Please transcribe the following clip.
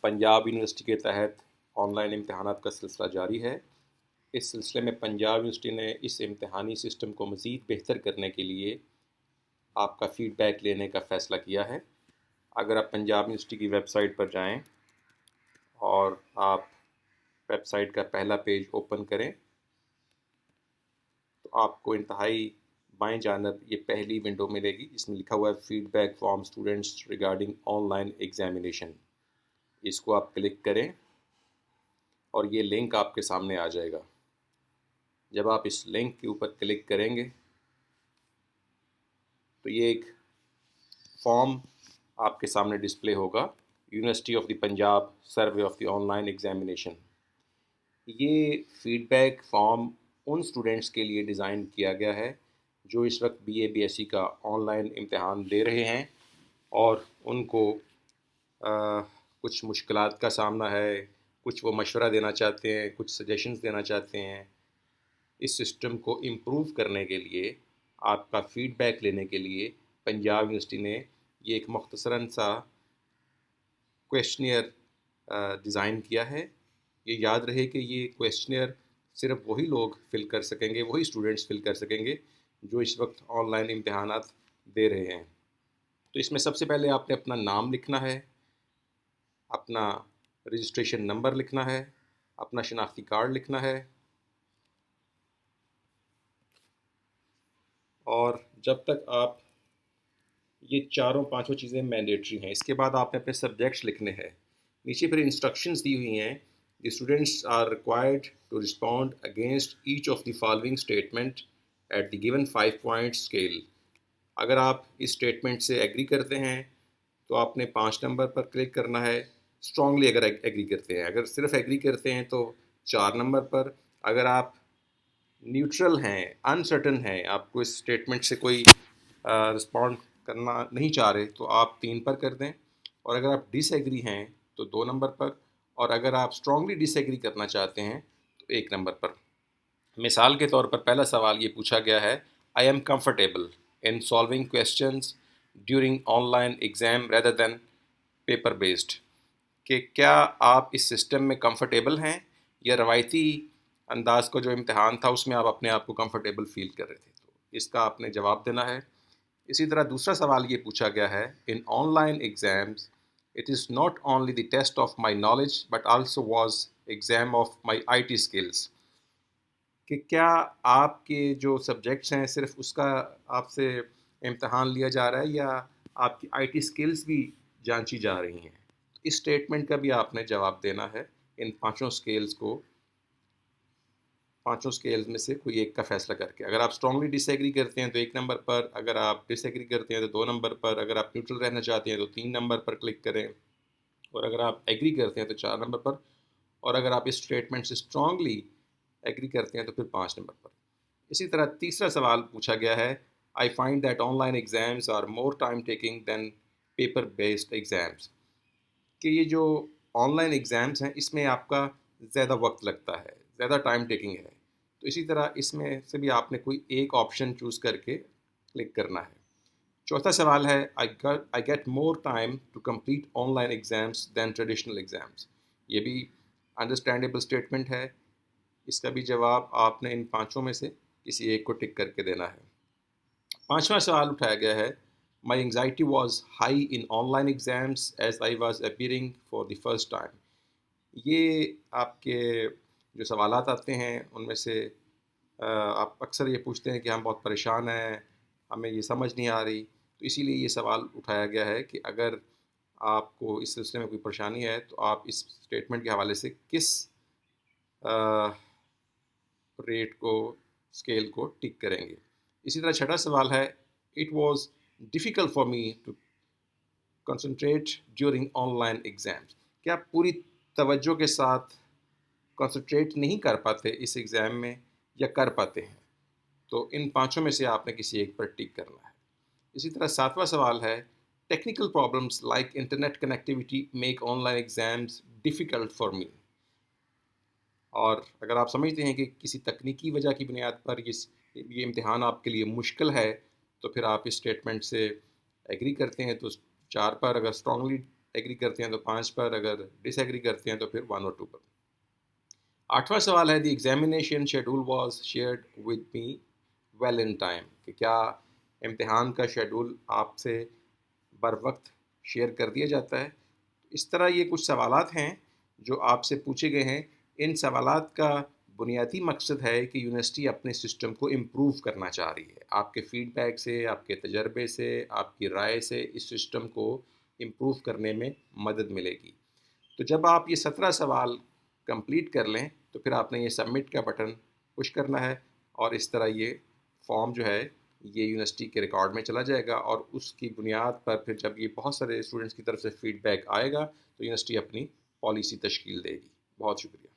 Punjab university کے تحت on line امتحانات کا سلسلہ جاری ہے۔ اس سلسلے میں پنجاب یونیورسٹی نے اس امتحانی سسٹم کو مزید بہتر کرنے کے لیے آپ کا فیڈ بیک لینے کا فیصلہ کیا ہے۔ اگر آپ پنجاب یونیورسٹی کی ویب سائٹ پر جائیں اور آپ ویب سائٹ کا پہلا پیج اوپن کریں تو آپ کو انتہائی بائیں جانب یہ پہلی ونڈو ملے گی جس میں لکھا ہوا ہے feedback from students regarding online examination. اس کو آپ کلک کریں اور یہ لنک آپ کے سامنے آ جائے گا۔ جب آپ اس لنک کے اوپر کلک کریں گے تو یہ ایک فارم آپ کے سامنے ڈسپلے ہوگا، university of the Punjab survey of the online examination. یہ فیڈ بیک فارم ان اسٹوڈنٹس کے لیے ڈیزائن کیا گیا ہے جو اس وقت B A B S C کا آن لائن امتحان دے رہے ہیں اور ان کو کچھ مشکلات کا سامنا ہے، کچھ وہ مشورہ دینا چاہتے ہیں، کچھ سجیشنز دینا چاہتے ہیں۔ اس سسٹم کو امپروو کرنے کے لیے، آپ کا فیڈ بیک لینے کے لیے پنجاب یونیورسٹی نے یہ ایک مختصراً سا کویسچنیئر ڈیزائن کیا ہے۔ یہ یاد رہے کہ یہ کویسچنیئر صرف وہی لوگ فل کر سکیں گے، وہی اسٹوڈنٹس فل کر سکیں گے جو اس وقت آن لائن امتحانات دے رہے ہیں۔ تو اس میں سب سے پہلے آپ نے اپنا نام لکھنا ہے، اپنا رجسٹریشن نمبر لکھنا ہے، اپنا شناختی کارڈ لکھنا ہے، اور جب تک آپ یہ چاروں پانچوں چیزیں مینڈیٹری ہیں، اس کے بعد آپ نے اپنے سبجیکٹس لکھنے ہیں۔ نیچے پھر انسٹرکشنز دی ہوئی ہیں، the students are required to respond against each of the following statement at the given 5 point scale. اگر آپ اس اسٹیٹمنٹ سے ایگری کرتے ہیں تو آپ نے 5 نمبر پر کلک کرنا ہے، اسٹرانگلی اگر ایگری کرتے ہیں۔ اگر صرف ایگری کرتے ہیں تو 4 نمبر پر۔ اگر آپ نیوٹرل ہیں، انسرٹن ہیں، آپ کو اس اسٹیٹمنٹ سے کوئی رسپونڈ کرنا نہیں چاہ رہے تو آپ 3 پر کر دیں، اور اگر آپ ڈس ایگری ہیں تو 2 نمبر پر، اور اگر آپ اسٹرانگلی ڈس ایگری کرنا چاہتے ہیں تو 1 نمبر پر۔ مثال کے طور پر پہلا سوال یہ پوچھا گیا ہے، I am comfortable in solving questions during on line exam rather than paper based, کہ کیا آپ اس سسٹم میں کمفرٹیبل ہیں یا روایتی انداز کا جو امتحان تھا اس میں آپ اپنے آپ کو کمفرٹیبل فیل کر رہے تھے۔ تو اس کا آپ نے جواب دینا ہے۔ اسی طرح دوسرا سوال یہ پوچھا گیا ہے، in online exams it is not only the test of my knowledge but also was exam of my IT skills, کہ کیا آپ کے جو سبجیکٹس ہیں صرف اس کا آپ سے امتحان لیا جا رہا ہے یا آپ کی آئی ٹی اسکلس بھی جانچی جا رہی ہیں۔ اس اسٹیٹمنٹ کا بھی آپ نے جواب دینا ہے۔ ان پانچوں اسکیلز میں سے کوئی ایک کا فیصلہ کر کے۔ اگر آپ اسٹرانگلی ڈس ایگری کرتے ہیں تو 1 نمبر پر، اگر آپ ڈس ایگری کرتے ہیں تو 2 نمبر پر، اگر آپ نیوٹرل رہنا چاہتے ہیں تو 3 نمبر پر کلک کریں، اور اگر آپ ایگری کرتے ہیں تو 4 نمبر پر، اور اگر آپ اس اسٹیٹمنٹ سے اسٹرانگلی ایگری کرتے ہیں تو پھر 5 نمبر پر۔ اسی طرح تیسرا سوال پوچھا گیا ہے، I find that online exams are more time taking than paper based exams, کہ یہ جو آن لائن ایگزامز ہیں اس میں آپ کا زیادہ وقت لگتا ہے، زیادہ ٹائم ٹیکنگ ہے۔ تو اسی طرح اس میں سے بھی آپ نے کوئی ایک آپشن چوز کر کے کلک کرنا ہے۔ چوتھا سوال ہے، I get more time to complete online exams than traditional exams. یہ بھی انڈرسٹینڈیبل اسٹیٹمنٹ ہے۔ اس کا بھی جواب آپ نے ان پانچوں میں سے کسی ایک کو ٹک کر کے دینا ہے۔ پانچواں سوال اٹھایا گیا ہے، my anxiety was high in online exams as I was appearing for the first time. یہ آپ کے جو سوالات آتے ہیں ان میں سے آپ اکثر یہ پوچھتے ہیں کہ ہم بہت پریشان ہیں، ہمیں یہ سمجھ نہیں آ رہی، تو اسی لیے یہ سوال اٹھایا گیا ہے کہ اگر آپ کو اس سلسلے میں کوئی پریشانی ہے تو آپ اس اسٹیٹمنٹ کے حوالے سے کس ریٹ کو، اسکیل کو ٹک کریں گے۔ اسی طرح چھٹا سوال ہے، it was difficult for me to concentrate during online exams, کیا آپ پوری توجہ کے ساتھ کنسنٹریٹ نہیں کر پاتے اس ایگزام میں یا کر پاتے ہیں؟ تو ان پانچوں میں سے آپ نے کسی ایک پر ٹک کرنا ہے۔ اسی طرح ساتواں سوال ہے، technical problems like internet connectivity make on line exams difficult for می، اور اگر آپ سمجھتے ہیں کہ کسی تکنیکی وجہ کی بنیاد پر یہ امتحان آپ کے لیے مشکل ہے تو پھر آپ اس اسٹیٹمنٹ سے ایگری کرتے ہیں تو 4 پر، اگر اسٹرانگلی ایگری کرتے ہیں تو 5 پر، اگر ڈس ایگری کرتے ہیں تو پھر 1 اور 2 پر۔ 8واں سوال ہے the examination schedule was shared with me well in time, کہ کیا امتحان کا شیڈول آپ سے بر وقت شیئر کر دیا جاتا ہے۔ اس طرح یہ کچھ سوالات ہیں جو آپ سے پوچھے گئے ہیں۔ ان سوالات کا بنیادی مقصد ہے کہ یونیورسٹی اپنے سسٹم کو امپروو کرنا چاہ رہی ہے۔ آپ کے فیڈ بیک سے، آپ کے تجربے سے، آپ کی رائے سے اس سسٹم کو امپروو کرنے میں مدد ملے گی۔ تو جب آپ یہ 17 سوال کمپلیٹ کر لیں تو پھر آپ نے یہ سبمٹ کا بٹن پش کرنا ہے، اور اس طرح یہ فارم جو ہے یہ یونیورسٹی کے ریکارڈ میں چلا جائے گا، اور اس کی بنیاد پر پھر جب یہ بہت سارے اسٹوڈنٹس کی طرف سے فیڈ بیک آئے گا تو یونیورسٹی اپنی پالیسی تشکیل دے گی۔ بہت شکریہ۔